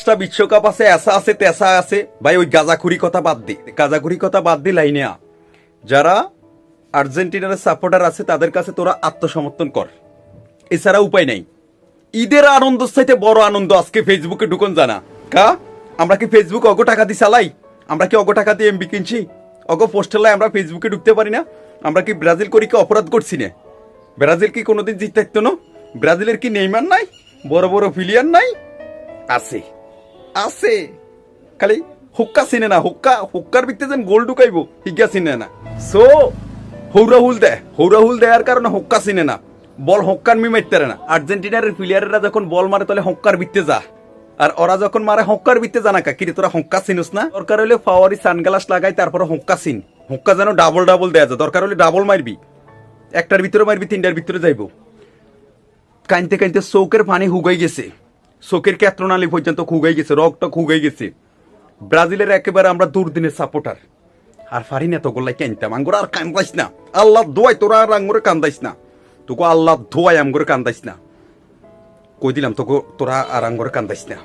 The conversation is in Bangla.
5টা বিশ্বকাপ আছে, এসা আছে, তেসা আছে। ভাই ওই গাজাখুরি কথা বাদ দি, গাজাখুরি কথা বাদ দি, লাইনে যারা আর্জেন্টিনার সাপোর্টার আছে তাদের কাছে তোরা আত্মসমর্থন কর, এছাড়া উপায় নাই। ঈদের আনন্দ চাইতে বড় আনন্দ আজকে ফেসবুকে ঢুকন জানা কা। আমরা কি ফেসবুক অগো টাকা দিয়ে চালাই? আমরা কি অগো টাকা দিয়ে এমবি কিনছি? অগো পোস্টার আমরা ফেসবুকে ঢুকতে পারি না? আমরা কি ব্রাজিল করি কি অপরাধ করছি না? ব্রাজিল কি কোনোদিন জিত থাকতো না? ব্রাজিলের কি নেইমার নাই? বড় বড় প্লেয়ার নাই? আছে, আছে, খালি হুক্কা চিনে না। হুক্কার ভিত্তিতে যেন গোল ঢুকাইবো হিগা চিনে না। সো হৌরাহুল দেয়ার কারণে হুক্কা চিনে না, বল হুক্কার মি মারতে না। আর্জেন্টিনার প্লেয়াররা যখন বল মারে তাহলে হুক্কার ভিত্তে যা, আর ওরা যখন মারে হুক্কার ভিত্তে জানা কা কিরে তোরা হুক্কা চিনুস না? দরকার হলে ফাওয়ারি সানগ্লাস লাগাই তারপরে হুক্কা চিন। হুক্কা যেন ডাবল ডাবল দেয়া যায়, দরকার হলে ডাবল মারবি, একটার ভিতরে মারবি, 3টার ভিতরে যাইবো। কাইনতে কাইনতে চৌকের পানি হুগাই গেছে, চোখের ক্যাত্রনালি পর্যন্ত খুগাই গেছে, রক্ত খুগাই গেছে। ব্রাজিলের একেবারে আমরা দুর্দিনের সাপোর্টার, আর ফারি না তো গোল্লাই কানতাম আঙ্গুর, আর কান্দাইস না। আল্লাহ দোয়াই তোরা আর আঙ্গুরে কান্দাইস না, তোকে আল্লাহ দোয়াই আমগুরে কান্দাইস না, কই দিলাম তোকে, তোরা আর আঙ্গুরে কান্দাইস না।